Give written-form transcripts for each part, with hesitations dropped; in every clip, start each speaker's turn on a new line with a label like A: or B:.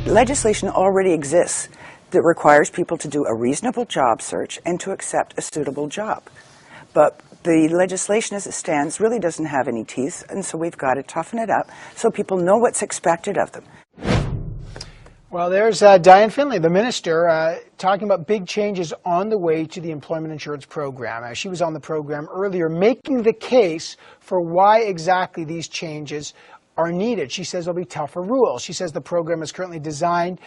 A: Legislation already exists that requires people to do a reasonable job search and to accept a suitable job. But the legislation as it stands really doesn't have any teeth, and so we've got to toughen it up so people know what's expected of them.
B: Well, there's Diane Finley, the minister, talking about big changes on the way to the employment insurance program. She was on the program earlier, making the case for why exactly these changes are needed. She says there'll be tougher rules. She says the program is currently designed,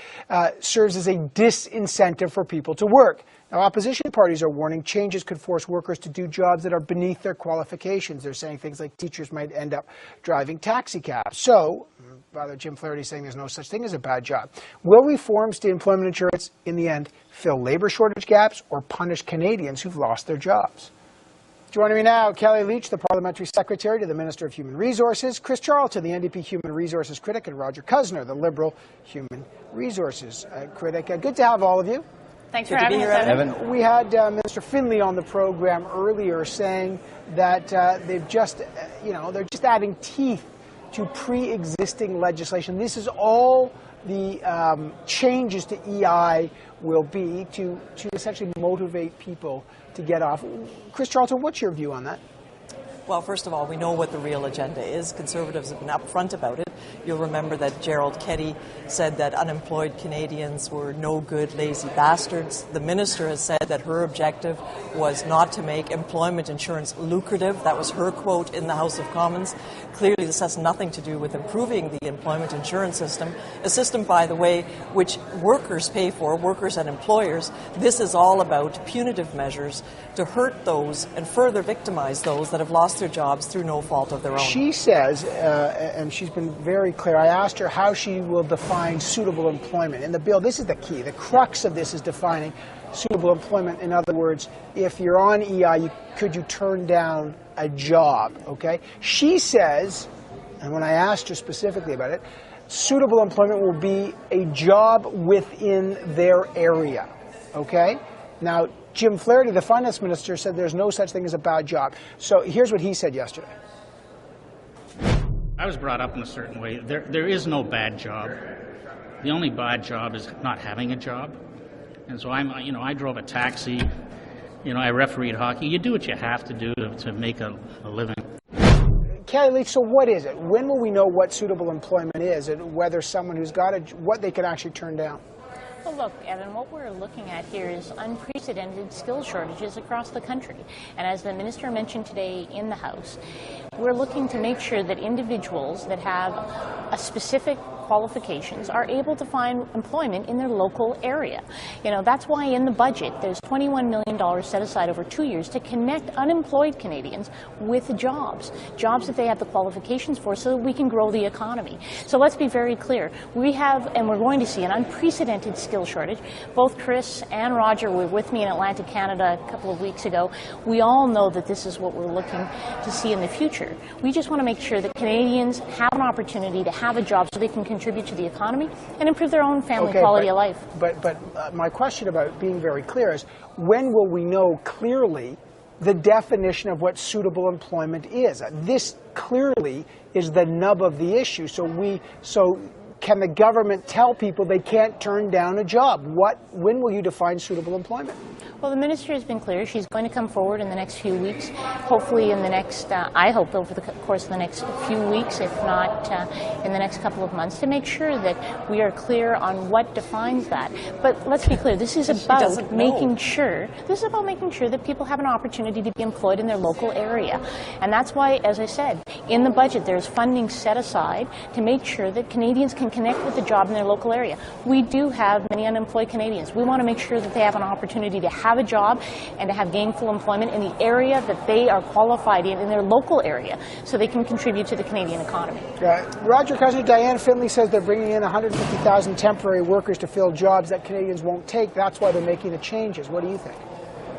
B: serves as a disincentive for people to work. Now, opposition parties are warning changes could force workers to do jobs that are beneath their qualifications. They're saying things like teachers might end up driving taxi cabs. So, Father Jim Flaherty is saying there's no such thing as a bad job. Will reforms to employment insurance, in the end, fill labor shortage gaps or punish Canadians who've lost their jobs? Joining me now, Kelly Leitch, the Parliamentary Secretary to the Minister of Human Resources, Chris Charlton, the NDP Human Resources critic, and Roger Cuzner, the Liberal Human Resources critic. Good to have all of you.
C: Thanks for having us, Evan.
B: We had Minister Finley on the program earlier saying that they've just, they're just adding teeth to pre-existing legislation. This is all the changes to EI will be to essentially motivate people to get off. Chris Charlton, what's your view on that?
D: Well, first of all, we know what the real agenda is. Conservatives have been upfront about it. You'll remember that Gerald Keddy said that unemployed Canadians were no good, lazy bastards. The minister has said that her objective was not to make employment insurance lucrative. That was her quote in the House of Commons. Clearly, this has nothing to do with improving the employment insurance system, a system, by the way, which workers pay for, workers and employers. This is all about punitive measures to hurt those and further victimize those that have lost their jobs through no fault of their own.
B: She says, and she's been very clear, I asked her how she will define suitable employment. In the bill, this is the key. The crux of this is defining suitable employment. In other words, if you're on EI, could you turn down a job, okay? She says, and when I asked her specifically about it, suitable employment will be a job within their area, okay? Now, Jim Flaherty, the finance minister, said there's no such thing as a bad job. So here's what he said yesterday.
E: I was brought up in a certain way. There is no bad job. The only bad job is not having a job. And so I drove a taxi. I refereed hockey. You do what you have to do to make a living.
B: Kelly Leitch, so what is it? When will we know what suitable employment is and whether someone who's got what they can actually turn down?
C: Well, look, Evan, what we're looking at here is unprecedented skill shortages across the country. And as the minister mentioned today in the House, we're looking to make sure that individuals that have a specific qualifications are able to find employment in their local area. That's why in the budget there's $21 million set aside over 2 years to connect unemployed Canadians with jobs that they have the qualifications for, so that we can grow the economy. So let's be very clear. We have, and we're going to see, an unprecedented skill shortage. Both Chris and Roger were with me in Atlantic Canada a couple of weeks ago. We all know that this is what we're looking to see in the future. We just want to make sure that Canadians have an opportunity to have a job so they can contribute to the economy and improve their own family quality of life.
B: But my question about being very clear is, when will we know clearly the definition of what suitable employment is? This clearly is the nub of the issue. So can the government tell people they can't turn down a job? When will you define suitable employment?
C: Well, the minister has been clear. She's going to come forward in the next few weeks, hopefully in the next, I hope over the course of the next few weeks, if not in the next couple of months, to make sure that we are clear on what defines that. But let's be clear, this is about making sure that people have an opportunity to be employed in their local area. And that's why, as I said, in the budget there's funding set aside to make sure that Canadians can connect with a job in their local area. We do have many unemployed Canadians. We want to make sure that they have an opportunity to have a job and to have gainful employment in the area that they are qualified in their local area, so they can contribute to the Canadian economy.
B: Roger Cuzner, Diane Finley says they're bringing in 150,000 temporary workers to fill jobs that Canadians won't take. That's why they're making the changes. What do you think?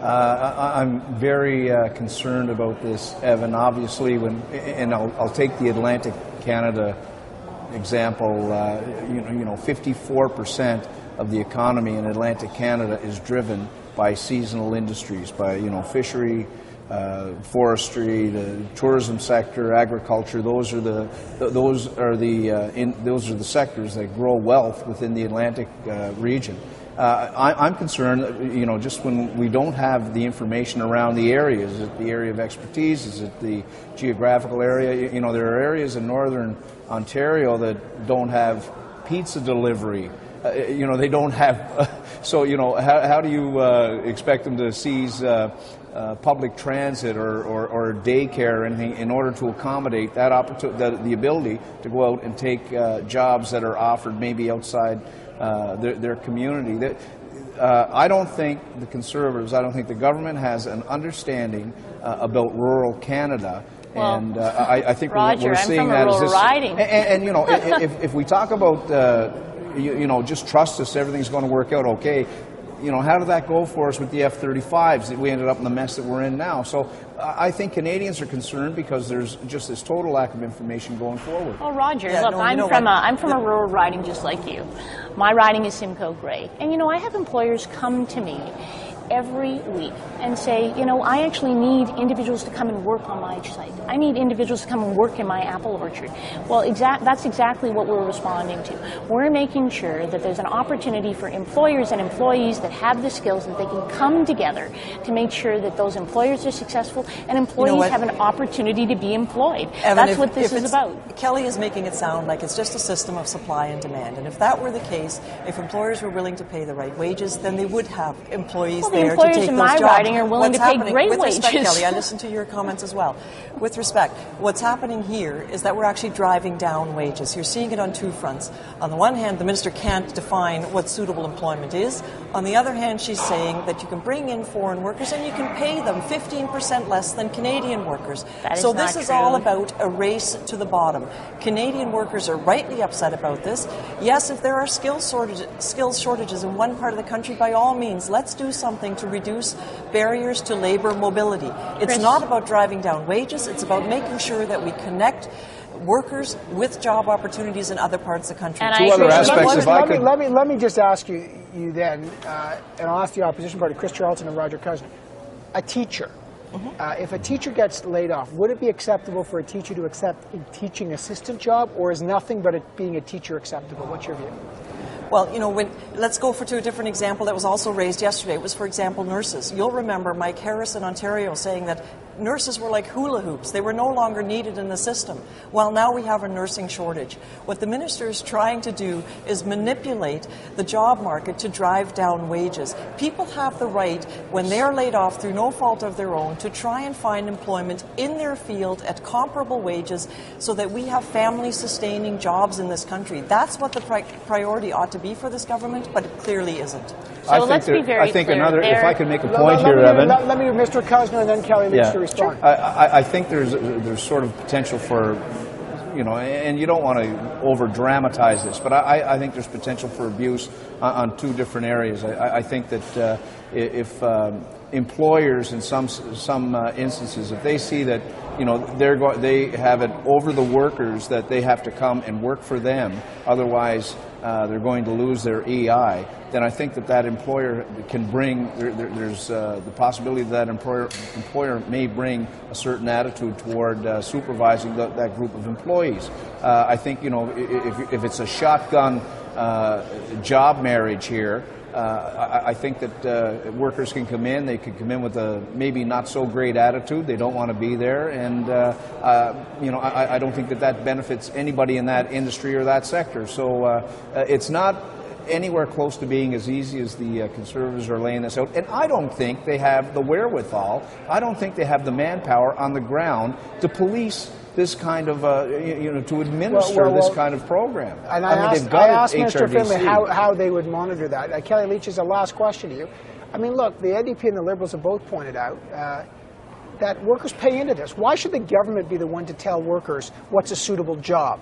F: I'm very concerned about this, Evan. Obviously, and I'll take the Atlantic Canada example. 54% of the economy in Atlantic Canada is driven by seasonal industries, by fishery, forestry, the tourism sector, agriculture. Those are the sectors that grow wealth within the Atlantic region. I'm concerned that, just when we don't have the information around the areas, is it the area of expertise, is it the geographical area? There are areas in northern Ontario that don't have pizza delivery. They don't have, how do you expect them to seize public transit or daycare in order to accommodate that opportunity, the ability to go out and take jobs that are offered maybe outside their community? I don't think the Conservatives, I don't think the government has an understanding about rural Canada.
C: Well,
F: and I think
C: Roger,
F: we're seeing that as this.
C: Riding.
F: And if we talk about, just trust us, everything's going to work out okay. How did that go for us with the F-35s? We ended up in the mess that we're in now. So I think Canadians are concerned because there's just this total lack of information going forward.
C: Well, Roger, look, I'm from a rural riding just like you. My riding is Simcoe Grey. And, I have employers come to me every week and say, I actually need individuals to come and work on my site. I need individuals to come and work in my apple orchard. Well, that's exactly what we're responding to. We're making sure that there's an opportunity for employers and employees that have the skills that they can come together to make sure that those employers are successful and employees have an opportunity to be employed.
D: Evan,
C: that's what this is about.
D: Kelly is making it sound like it's just a system of supply and demand. And if that were the case, if employers were willing to pay the right wages, then they would have employees
C: the employers in my riding are willing to pay great wages.
D: With respect, Kelly, I listened to your comments as well. With respect, what's happening here is that we're actually driving down wages. You're seeing it on two fronts. On the one hand, the minister can't define what suitable employment is. On the other hand, she's saying that you can bring in foreign workers and you can pay them 15% less than Canadian workers.
C: So
D: this is all about a race to the bottom. Canadian workers are rightly upset about this. Yes, if there are skills shortages in one part of the country, by all means, let's do something to reduce barriers to labor mobility. It's not about driving down wages, it's about making sure that we connect workers with job opportunities in other parts of the country.
B: And
F: two other aspects, if I could...
B: Let me just ask you then, and I'll ask the opposition party, Chris Charlton and Roger Cousin, a teacher. If a teacher gets laid off, would it be acceptable for a teacher to accept a teaching assistant job, or is nothing but it being a teacher acceptable? What's your view?
D: Well, let's go to a different example that was also raised yesterday. It was, for example, nurses. You'll remember Mike Harris in Ontario saying that nurses were like hula hoops. They were no longer needed in the system. Well, now we have a nursing shortage. What the minister is trying to do is manipulate the job market to drive down wages. People have the right, when they are laid off through no fault of their own, to try and find employment in their field at comparable wages so that we have family-sustaining jobs in this country. That's what the priority ought to be for this government, but it clearly isn't.
C: So let's be very clear.
F: If I could make a point here, Evan.
B: Let me, Mr. Cousin, and then Kelly needs to respond.
F: Sure. I think there's sort of potential for, and you don't want to over-dramatize this, but I think there's potential for abuse on two different areas. I think that if employers in some instances, if they see that they have it over the workers that they have to come and work for them, otherwise they're going to lose their EI, then I think that employer can bring, there's the possibility that employer may bring a certain attitude toward supervising that group of employees. I think, if it's a shotgun job marriage here, I think that workers can come in. They could come in with a maybe not so great attitude. They don't want to be there, and I don't think that benefits anybody in that industry or that sector. So it's not anywhere close to being as easy as the Conservatives are laying this out. And I don't think they have the wherewithal. I don't think they have the manpower on the ground to police this kind of, to administer this kind of program.
B: And I asked Mr. Finlay how they would monitor that. Kelly Leach, is a last question to you. I mean, look, the NDP and the Liberals have both pointed out that workers pay into this. Why should the government be the one to tell workers what's a suitable job?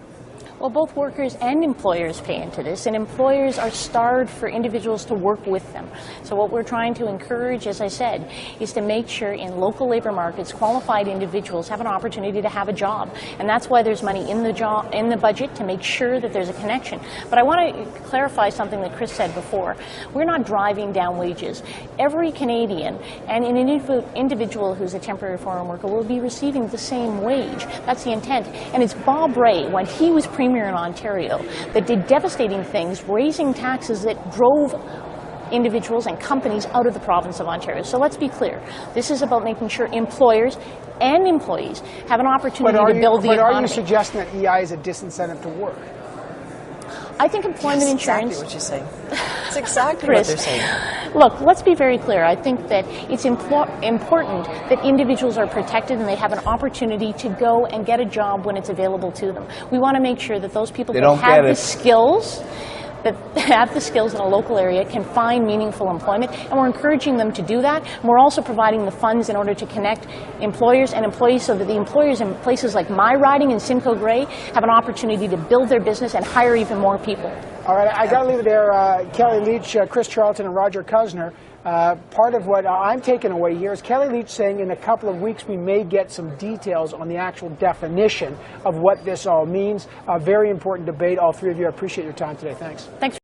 C: Well, both workers and employers pay into this, and employers are starved for individuals to work with them. So what we're trying to encourage, as I said, is to make sure in local labor markets, qualified individuals have an opportunity to have a job. And that's why there's money in the budget to make sure that there's a connection. But I want to clarify something that Chris said before. We're not driving down wages. Every Canadian and an individual who's a temporary foreign worker will be receiving the same wage. That's the intent. And it's Bob Rae, when he was Premier in Ontario, that did devastating things, raising taxes that drove individuals and companies out of the province of Ontario. So let's be clear. This is about making sure employers and employees have an opportunity to build the economy.
B: But are you suggesting that EI is a disincentive to work?
C: I think employment insurance...
D: Exactly what you're saying. It's exactly
C: Chris,
D: what they're saying.
C: Look, let's be very clear. I think that it's important that individuals are protected and they have an opportunity to go and get a job when it's available to them. We want to make sure that those people that have the skills in a local area can find meaningful employment, and we're encouraging them to do that. And we're also providing the funds in order to connect employers and employees so that the employers in places like my riding in Simcoe Grey have an opportunity to build their business and hire even more people.
B: All right, I got to leave it there. Kelly Leach, Chris Charlton, and Roger Cuzner. Part of what I'm taking away here is Kelly Leach saying in a couple of weeks we may get some details on the actual definition of what this all means. A very important debate. All three of you, I appreciate your time today. Thanks.
C: Thanks.